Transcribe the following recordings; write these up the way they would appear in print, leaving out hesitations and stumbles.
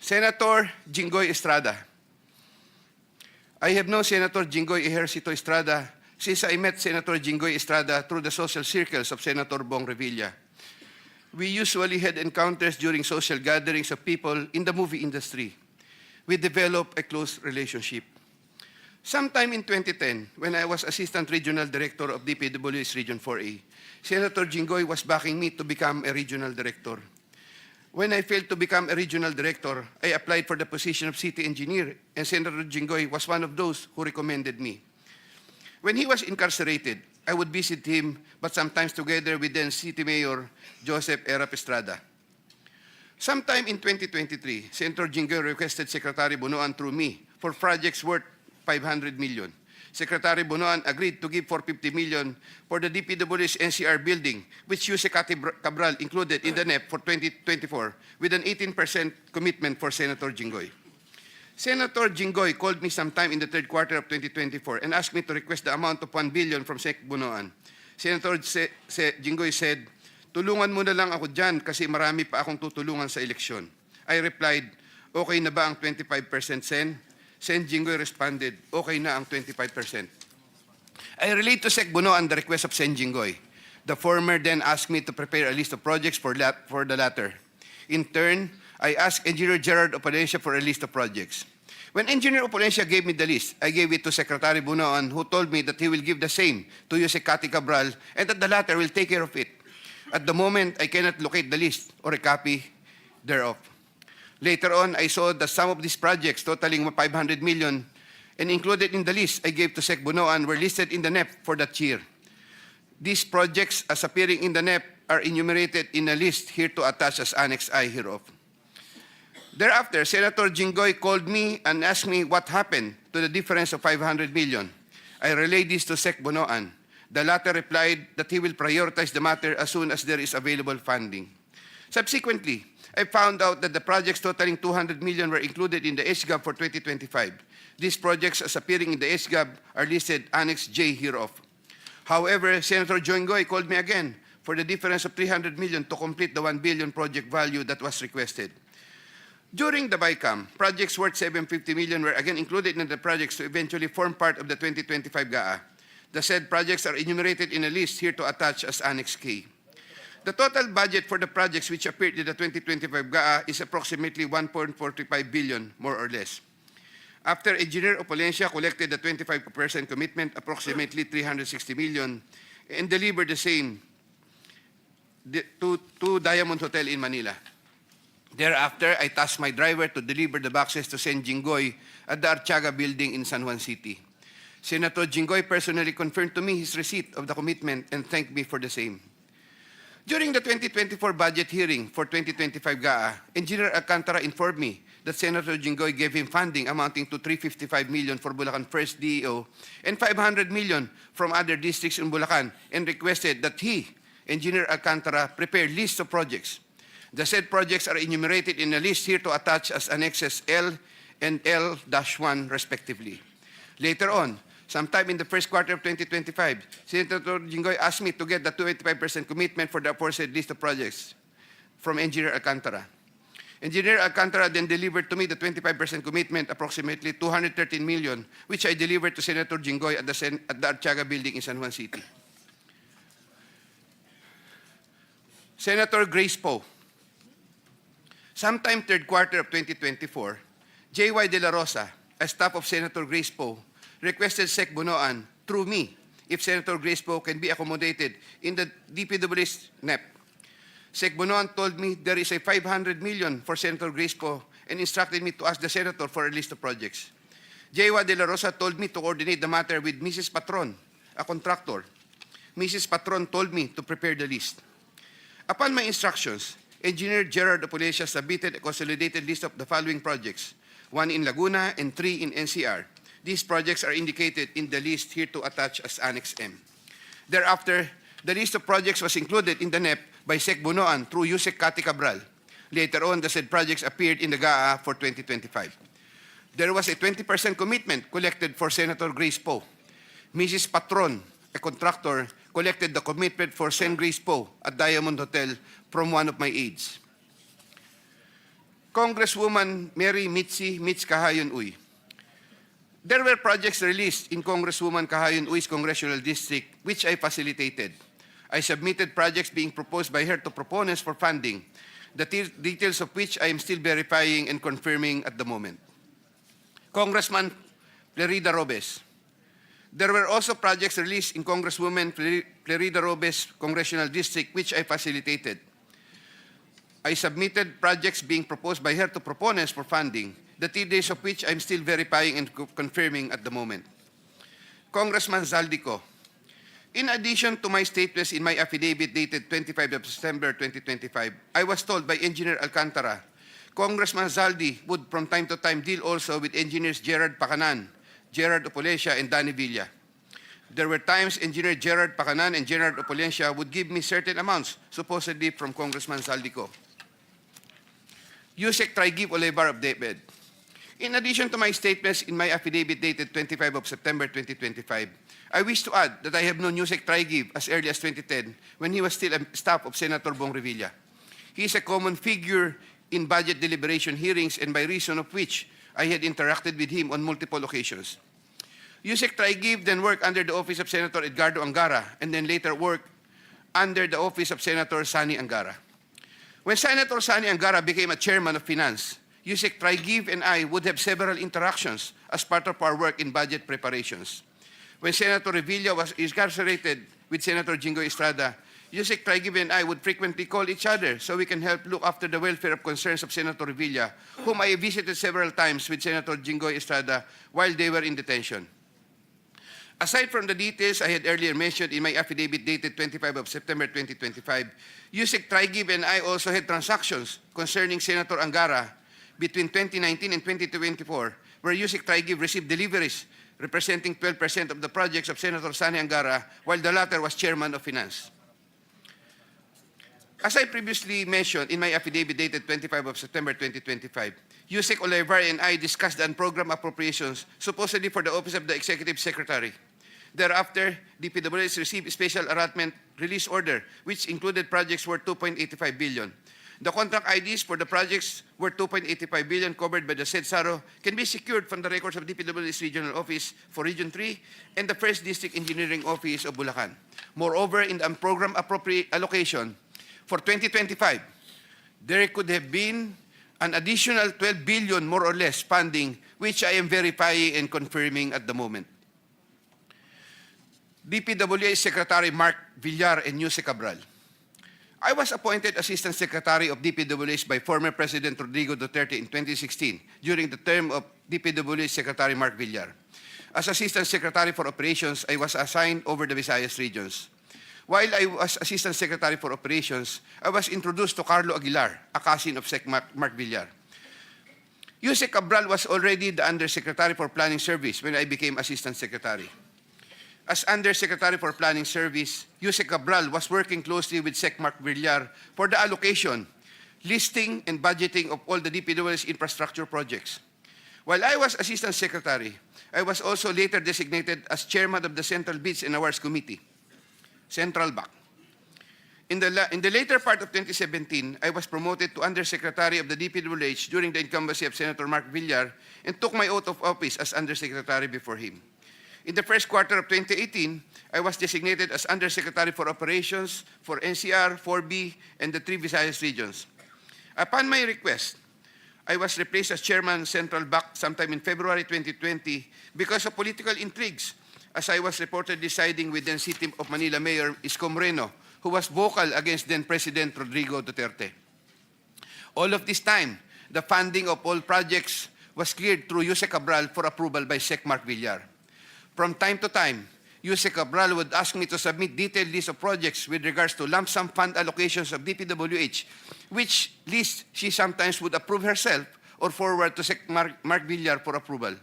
Senator Jinggoy Estrada. I have known Senator Jinggoy Estrada since I met Senator Jinggoy Estrada through the social circles of Senator Bong Revilla. We usually had encounters during social gatherings of people in the movie industry. We developed a close relationship. Sometime in 2010, when I was Assistant Regional Director of DPWH Region 4A, Senator Jinggoy was backing me to become a Regional Director. When I failed to become a Regional Director, I applied for the position of City Engineer, and Senator Jinggoy was one of those who recommended me. When he was incarcerated, I would visit him, but sometimes together with then City Mayor Joseph Erap Estrada. Sometime in 2023, Senator Jinggoy requested Secretary Bunoan through me for projects worth 500 million. Secretary Bunoan agreed to give 450 million for the DPWH NCR building, which usec Cabral included in the NEP for 2024, with an 18% commitment for Senator Jinggoy. Senator Jinggoy called me sometime in the third quarter of 2024 and asked me to request the amount of 1 billion from Sec Bunoan. Senator Jinggoy said, "Tulungan mo na lang ako dyan kasi marami pa akong tutulungan sa eleksyon." I replied, "Okay na ba ang 25% Sen?" Sen Jinggoy responded, "Okay na ang 25%. I relayed to Sec Bunoan the request of Sen Jinggoy. The former then asked me to prepare a list of projects for the latter. In turn, I asked Engineer Gerard Opalencia for a list of projects. When Engineer Opalencia gave me the list, I gave it to Secretary Bunoan, who told me that he will give the same to usec Cabral and that the latter will take care of it. At the moment, I cannot locate the list or a copy thereof. Later on, I saw that some of these projects totaling 500 million and included in the list I gave to Sec Bunoan were listed in the NEP for that year. These projects, as appearing in the NEP, are enumerated in a list here to attach as Annex I hereof. Thereafter, Senator Jinggoy called me and asked me what happened to the difference of 500 million. I relayed this to Sec Bunoan. The latter replied that he will prioritize the matter as soon as there is available funding. Subsequently, I found out that the projects totaling 200 million were included in the HGAB for 2025. These projects, as appearing in the HGAB, are listed Annex J hereof. However, Senator Jinggoy called me again for the difference of 300 million to complete the 1 billion project value that was requested. During the BICAM, projects worth 750 million were again included in the projects to eventually form part of the 2025 GAA. The said projects are enumerated in a list here to attach as Annex K. The total budget for the projects which appeared in the 2025 GAA is approximately 1.45 billion, more or less. After Engineer Opalencia collected the 25% commitment, approximately 360 million, and delivered the same to Diamond Hotel in Manila. Thereafter, I tasked my driver to deliver the boxes to Sen Jinggoy at the Artiaga building in San Juan City. Senator Jinggoy personally confirmed to me his receipt of the commitment and thanked me for the same. During the 2024 budget hearing for 2025 GAA, Engineer Alcantara informed me that Senator Jinggoy gave him funding amounting to 355 million for Bulacan First DEO and 500 million from other districts in Bulacan and requested that he, Engineer Alcantara, prepare lists of projects. The said projects are enumerated in a list here to attach as Annexes L and L-1 respectively. Later on, sometime in the first quarter of 2025, Senator Jinggoy asked me to get the 25% commitment for the aforesaid list of projects from Engineer Alcantara. Engineer Alcantara then delivered to me the 25% commitment, approximately 213 million, which I delivered to Senator Jinggoy at the Artiaga building in San Juan City. Senator Grace Poe. Sometime third quarter of 2024, J.Y. De La Rosa, a staff of Senator Grace Poe, requested Sec Bunoan through me if Senator Grace Poe can be accommodated in the DPWH NEP. Sec Bunoan told me there is a 500 million for Senator Grace Poe and instructed me to ask the Senator for a list of projects. J.Y. De La Rosa told me to coordinate the matter with Mrs. Patron, a contractor. Mrs. Patron told me to prepare the list. Upon my instructions, Engineer Gerard Opalencia submitted a consolidated list of the following projects, 1 in Laguna and 3 in NCR. These projects are indicated in the list here to attach as Annex M. Thereafter, the list of projects was included in the NEP by Sec Bunoan through usec Cabral. Later on, the said projects appeared in the GAA for 2025. There was a 20% commitment collected for Senator Grace Poe. Mrs. Patron, a contractor, collected the commitment for Sen Grace Poe at Diamond Hotel from one of my aides. Congresswoman Mary Mitzi Mitz Kahayon Uy. There were projects released in Congresswoman Kahayon Uy's congressional district, which I facilitated. I submitted projects being proposed by her to proponents for funding, the details of which I am still verifying and confirming at the moment. Congressman Florida Robes. There were also projects released in Congresswoman Florida Robes' congressional district, which I facilitated. I submitted projects being proposed by her to proponents for funding, the details of which I'm still verifying and confirming at the moment. Congressman Zaldico. In addition to my statements in my affidavit dated 25 of September 2025, I was told by Engineer Alcantara, Congressman Zaldi would from time to time deal also with engineers Gerard Pacanan, Gerard Opolencia, and Danny Villa. There were times Engineer Gerard Pacanan and Gerard Opolencia would give me certain amounts, supposedly from Congressman Zaldico. Usec Trigib Olivar of David. In addition to my statements in my affidavit dated 25 of September 2025, I wish to add that I have known Usec Trigib as early as 2010 when he was still a staff of Senator Bong Revilla. He is a common figure in budget deliberation hearings and by reason of which I had interacted with him on multiple occasions. Usec Trigib then worked under the office of Senator Edgardo Angara and then later worked under the office of Senator Sonny Angara. When Senator Sonny Angara became a chairman of Finance, Usec Trigib and I would have several interactions as part of our work in budget preparations. When Senator Revilla was incarcerated with Senator Jinggoy Estrada, Usec Trigib and I would frequently call each other so we can help look after the welfare of concerns of Senator Revilla, whom I visited several times with Senator Jinggoy Estrada while they were in detention. Aside from the details I had earlier mentioned in my affidavit dated 25 of September 2025, Usec Trigib and I also had transactions concerning Senator Angara between 2019 and 2024, where Usec Trigib received deliveries representing 12% of the projects of Senator Sonny Angara, while the latter was chairman of Finance. As I previously mentioned in my affidavit dated 25 of September 2025, Usec Olivar and I discussed the unprogrammed appropriations supposedly for the Office of the Executive Secretary. Thereafter, DPWH received a special allotment release order, which included projects worth 2.85 billion. The contract IDs for the projects worth 2.85 billion covered by the said SARO can be secured from the records of DPWH Regional Office for Region 3 and the 1st District Engineering Office of Bulacan. Moreover, in the unprogrammed appropriate allocation for 2025, there could have been an additional 12 billion more or less funding, which I am verifying and confirming at the moment. DPWH Secretary Mark Villar and Usec Cabral. I was appointed Assistant Secretary of DPWH by former President Rodrigo Duterte in 2016 during the term of DPWH Secretary Mark Villar. As Assistant Secretary for Operations, I was assigned over the Visayas regions. While I was Assistant Secretary for Operations, I was introduced to Carlo Aguilar, a cousin of Sec Mark Villar. Usec Cabral was already the Undersecretary for Planning Service when I became Assistant Secretary. As Undersecretary for Planning Service, Usec Cabral was working closely with Sec Mark Villar for the allocation, listing, and budgeting of all the DPWH infrastructure projects. While I was Assistant Secretary, I was also later designated as Chairman of the Central Bids and Awards Committee, Central BAC. In the later part of 2017, I was promoted to Undersecretary of the DPWH during the incumbency of Senator Mark Villar and took my oath of office as Undersecretary before him. In the first quarter of 2018, I was designated as Undersecretary for Operations for NCR, 4B, and the 3 Visayas regions. Upon my request, I was replaced as Chairman Central BAC sometime in February 2020 because of political intrigues, as I was reportedly siding with then City of Manila Mayor Isko Moreno, who was vocal against then President Rodrigo Duterte. All of this time, the funding of all projects was cleared through Usec Cabral for approval by Sec Mark Villar. From time to time, Usec Cabral would ask me to submit detailed list of projects with regards to lump sum fund allocations of DPWH, which list she sometimes would approve herself or forward to Sec Mark Villar for approval.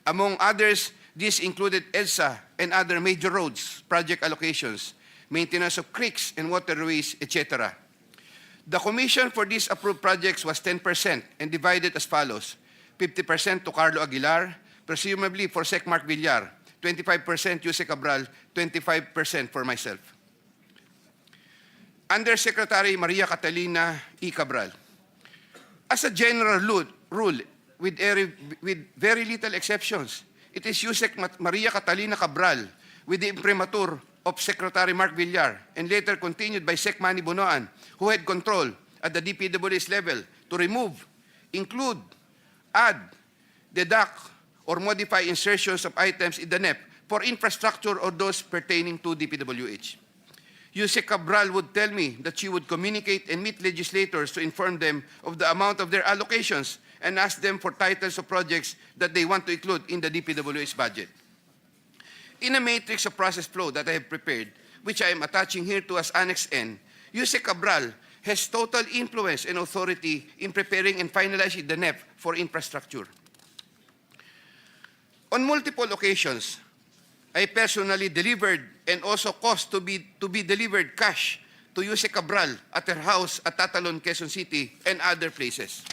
Among others, this included EDSA and other major roads, project allocations, maintenance of creeks and waterways, etc. The commission for these approved projects was 10% and divided as follows: 50% to Carlo Aguilar, presumably for Sec Mark Villar, 25% Usec Cabral, 25% for myself. Undersecretary Maria Catalina E. Cabral. As a general rule, with very little exceptions, it is usec Maria Catalina Cabral, with the imprimatur of Secretary Mark Villar, and later continued by Sec Manny Bunoan, who had control at the DPWH level to remove, include, add, deduct, or modify insertions of items in the NEP for infrastructure or those pertaining to DPWH. Usec Cabral would tell me that she would communicate and meet legislators to inform them of the amount of their allocations and ask them for titles of projects that they want to include in the DPWH budget. In a matrix of process flow that I have prepared, which I am attaching here to as Annex N, Usec Cabral has total influence and authority in preparing and finalizing the NEP for infrastructure. On multiple occasions, I personally delivered and also caused to be delivered cash to Usec Cabral at her house at Tatalon, Quezon City, and other places.